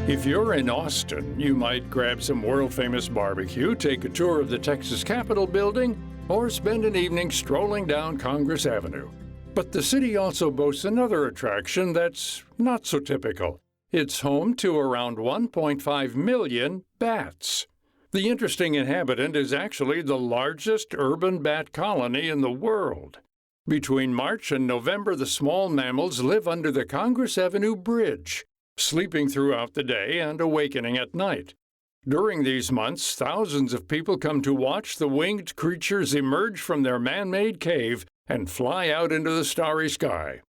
If you're in Austin, you might grab some world-famous barbecue, take a tour of the Texas Capitol building, or spend an evening strolling down Congress Avenue. But the city also boasts another attraction that's not so typical. It's home to around 1.5 million bats. The interesting inhabitant is actually the largest urban bat colony in the world. Between March and November, the small mammals live under the Congress Avenue Bridge, sleeping throughout the day and awakening at night. During these months, thousands of people come to watch the winged creatures emerge from their man-made cave and fly out into the starry sky.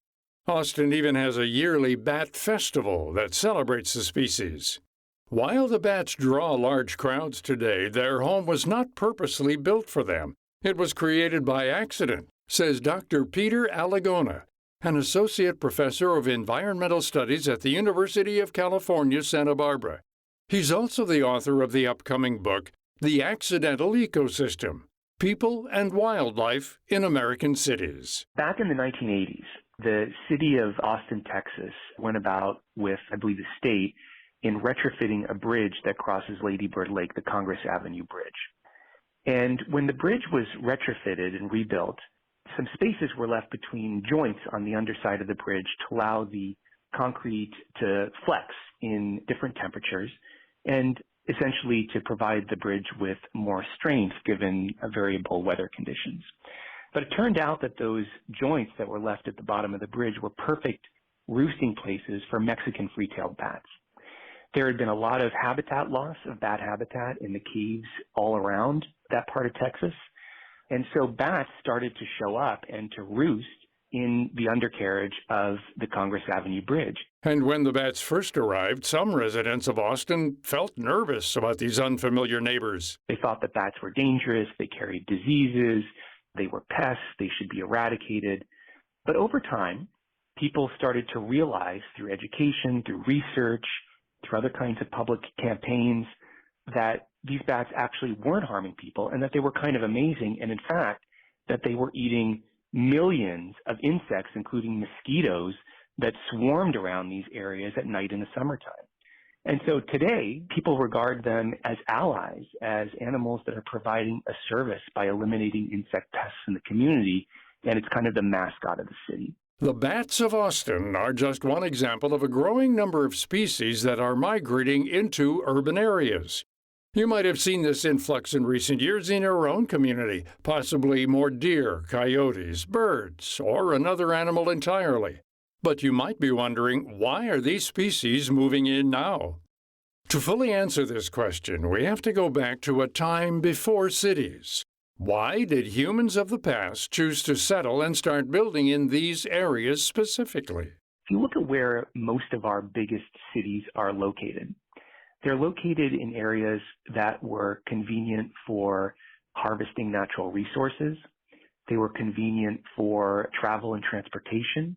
Austin even has a yearly bat festival that celebrates the species. While the bats draw large crowds today, their home was not purposely built for them. It was created by accident, says Dr. Peter Alagona, an associate professor of environmental studies at the University of California, Santa Barbara. He's also the author of the upcoming book, The Accidental Ecosystem: People and Wildlife in American Cities. Back in the 1980s, the city of Austin, Texas, went about with, I believe, the state in retrofitting a bridge that crosses Lady Bird Lake, the Congress Avenue Bridge. And when the bridge was retrofitted and rebuilt, some spaces were left between joints on the underside of the bridge to allow the concrete to flex in different temperatures and essentially to provide the bridge with more strength given variable weather conditions. But it turned out that those joints that were left at the bottom of the bridge were perfect roosting places for Mexican free-tailed bats. There had been a lot of habitat loss of bat habitat in the caves all around that part of Texas. And so bats started to show up and to roost in the undercarriage of the Congress Avenue Bridge. And when the bats first arrived, some residents of Austin felt nervous about these unfamiliar neighbors. They thought that bats were dangerous, they carried diseases, they were pests, they should be eradicated. But over time, people started to realize through education, through research, through other kinds of public campaigns, that these bats actually weren't harming people and that they were kind of amazing, and in fact, that they were eating millions of insects, including mosquitoes, that swarmed around these areas at night in the summertime. And so today, people regard them as allies, as animals that are providing a service by eliminating insect pests in the community, and it's kind of the mascot of the city. The bats of Austin are just one example of a growing number of species that are migrating into urban areas. You might have seen this influx in recent years in your own community, possibly more deer, coyotes, birds, or another animal entirely. But you might be wondering, why are these species moving in now? To fully answer this question, we have to go back to a time before cities. Why did humans of the past choose to settle and start building in these areas specifically? If you look at where most of our biggest cities are located, they're located in areas that were convenient for harvesting natural resources. They were convenient for travel and transportation.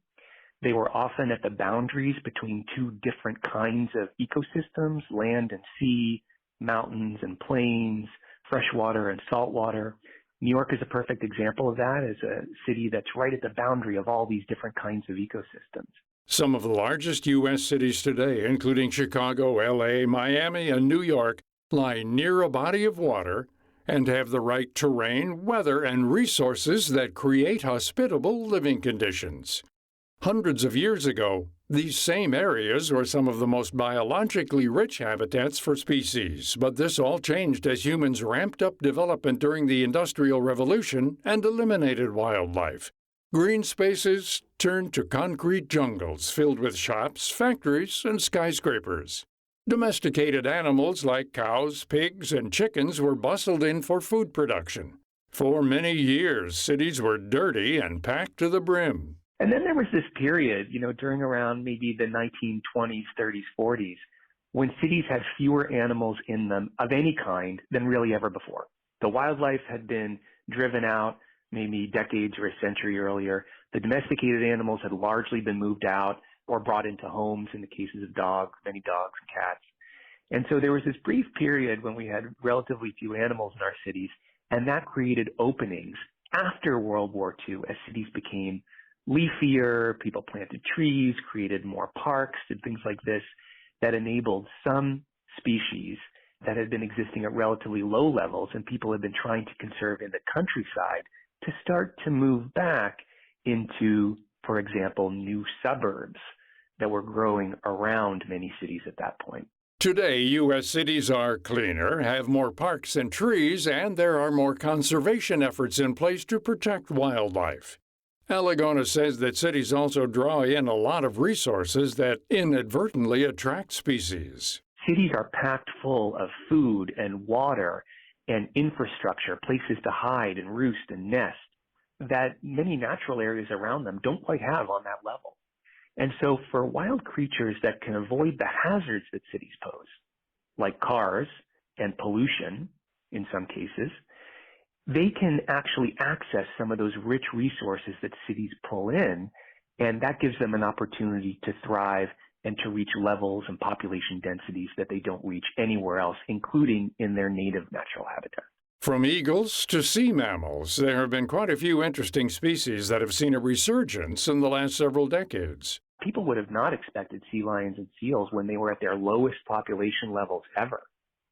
They were often at the boundaries between two different kinds of ecosystems, land and sea, mountains and plains, freshwater and saltwater. New York is a perfect example of that, as a city that's right at the boundary of all these different kinds of ecosystems. Some of the largest U.S. cities today, including Chicago, L.A., Miami, and New York, lie near a body of water and have the right terrain, weather, and resources that create hospitable living conditions. Hundreds of years ago, these same areas were some of the most biologically rich habitats for species, but this all changed as humans ramped up development during the Industrial Revolution and eliminated wildlife. Green spaces turned to concrete jungles filled with shops, factories, and skyscrapers. Domesticated animals like cows, pigs, and chickens were bustled in for food production. For many years, cities were dirty and packed to the brim. And then there was this period, during around maybe the 1920s, 30s, 40s, when cities had fewer animals in them of any kind than really ever before. The wildlife had been driven out maybe decades or a century earlier. The domesticated animals had largely been moved out or brought into homes in the cases of dogs, many dogs and cats. And so there was this brief period when we had relatively few animals in our cities, and that created openings after World War II as cities became leafier, people planted trees, created more parks, did things like this. that enabled some species that had been existing at relatively low levels and people had been trying to conserve in the countryside to start to move back into, for example, new suburbs that were growing around many cities at that point. Today, U.S. cities are cleaner, have more parks and trees, and there are more conservation efforts in place to protect wildlife. Alagona says that cities also draw in a lot of resources that inadvertently attract species. Cities are packed full of food and water and infrastructure, places to hide and roost and nest, that many natural areas around them don't quite have on that level. And so for wild creatures that can avoid the hazards that cities pose, like cars and pollution in some cases, they can actually access some of those rich resources that cities pull in, and that gives them an opportunity to thrive and to reach levels and population densities that they don't reach anywhere else, including in their native natural habitat. From eagles to sea mammals, there have been quite a few interesting species that have seen a resurgence in the last several decades. People would have not expected sea lions and seals when they were at their lowest population levels ever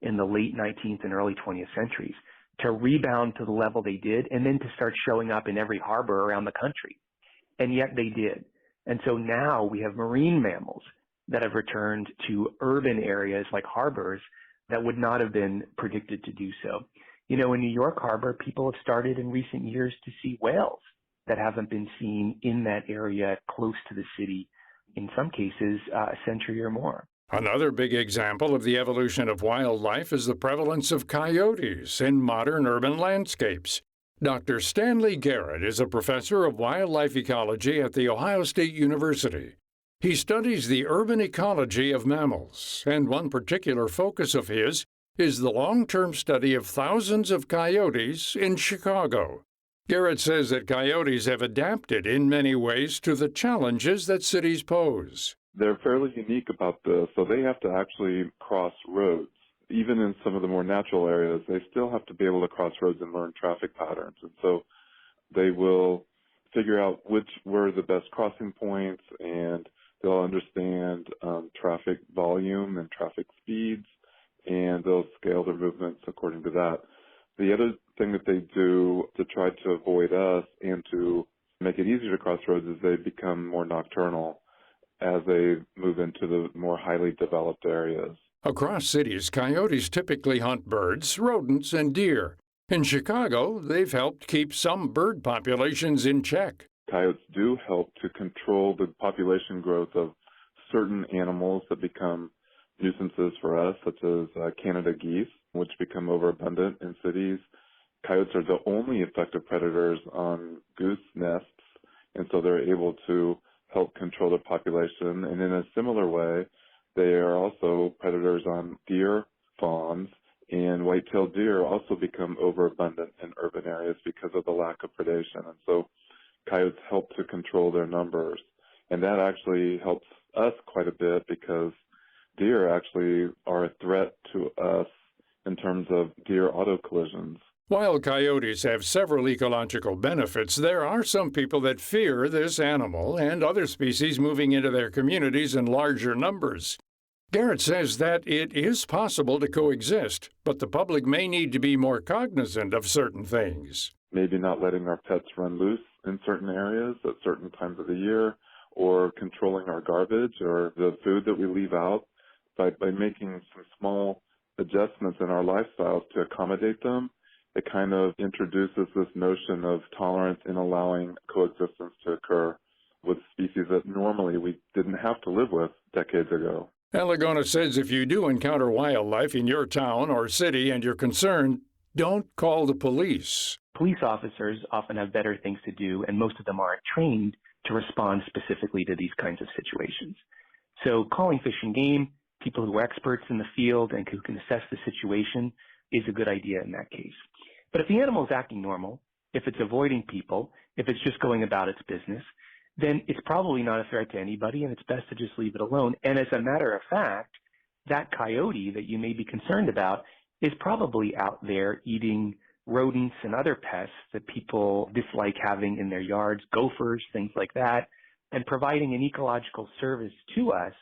in the late 19th and early 20th centuries to rebound to the level they did and then to start showing up in every harbor around the country. And yet they did. And so now we have marine mammals that have returned to urban areas like harbors that would not have been predicted to do so. You know, in New York Harbor, people have started in recent years to see whales that haven't been seen in that area close to the city, in some cases, a century or more. Another big example of the evolution of wildlife is the prevalence of coyotes in modern urban landscapes. Dr. Stanley Garrett is a professor of wildlife ecology at The Ohio State University. He studies the urban ecology of mammals, and one particular focus of his is the long-term study of thousands of coyotes in Chicago. Garrett says that coyotes have adapted in many ways to the challenges that cities pose. They're fairly unique about this, so they have to actually cross roads. Even in some of the more natural areas, they still have to be able to cross roads and learn traffic patterns. And so they will figure out which were the best crossing points, and they'll understand traffic volume and traffic speeds, and they'll scale their movements according to that. The other thing that they do to try to avoid us and to make it easier to cross roads is they become more nocturnal as they move into the more highly developed areas. Across cities, coyotes typically hunt birds, rodents, and deer. In Chicago, they've helped keep some bird populations in check. Coyotes do help to control the population growth of certain animals that become nuisances for us, such as Canada geese, which become overabundant in cities. Coyotes are the only effective predators on goose nests, and so they're able to help control their population. And in a similar way, they are also predators on deer fawns, and white-tailed deer also become overabundant in urban areas because of the lack of predation. And so coyotes help to control their numbers. And that actually helps us quite a bit because deer actually are a threat to us in terms of deer auto collisions. While coyotes have several ecological benefits, there are some people that fear this animal and other species moving into their communities in larger numbers. Garrett says that it is possible to coexist, but the public may need to be more cognizant of certain things. Maybe not letting our pets run loose in certain areas at certain times of the year, or controlling our garbage or the food that we leave out. By making some small adjustments in our lifestyles to accommodate them, it kind of introduces this notion of tolerance in allowing coexistence to occur with species that normally we didn't have to live with decades ago. Alagona says if you do encounter wildlife in your town or city and you're concerned, don't call the police. Police officers often have better things to do, and most of them aren't trained to respond specifically to these kinds of situations. So calling Fish and Game, people who are experts in the field and who can assess the situation, is a good idea in that case. But if the animal is acting normal, if it's avoiding people, if it's just going about its business, then it's probably not a threat to anybody, and it's best to just leave it alone. And as a matter of fact, that coyote that you may be concerned about is probably out there eating rodents and other pests that people dislike having in their yards, gophers, things like that, and providing an ecological service to us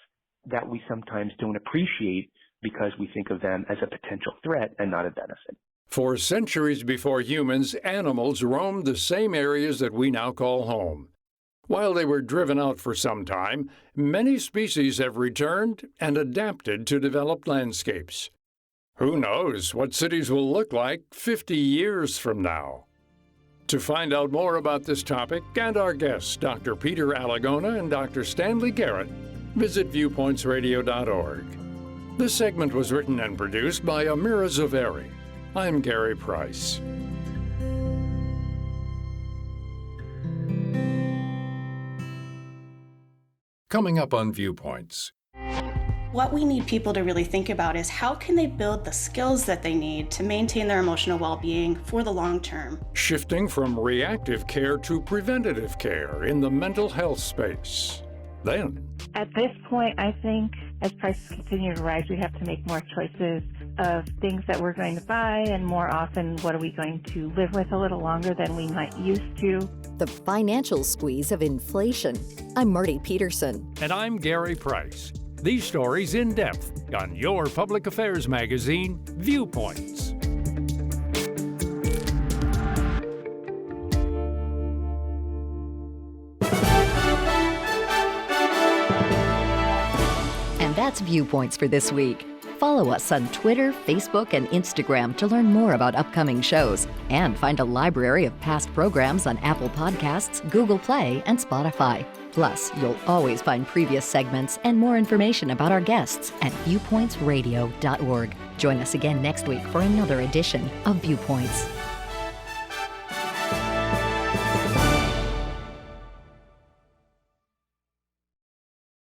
that we sometimes don't appreciate because we think of them as a potential threat and not a benefit. For centuries before humans, animals roamed the same areas that we now call home. While they were driven out for some time, many species have returned and adapted to developed landscapes. Who knows what cities will look like 50 years from now? To find out more about this topic and our guests, Dr. Peter Alagona and Dr. Stanley Garrett, visit viewpointsradio.org. This segment was written and produced by Amira Zaveri. I'm Gary Price. Coming up on Viewpoints. What we need people to really think about is how can they build the skills that they need to maintain their emotional well-being for the long term. Shifting from reactive care to preventative care in the mental health space. Then, at this point, I think as prices continue to rise, we have to make more choices of things that we're going to buy, and more often, what are we going to live with a little longer than we might used to. The financial squeeze of inflation. I'm Marty Peterson. And I'm Gary Price. These stories in depth on your public affairs magazine, Viewpoints. And that's Viewpoints for this week. Follow us on Twitter, Facebook, and Instagram to learn more about upcoming shows and find a library of past programs on Apple Podcasts, Google Play, and Spotify. Plus, you'll always find previous segments and more information about our guests at viewpointsradio.org. Join us again next week for another edition of Viewpoints.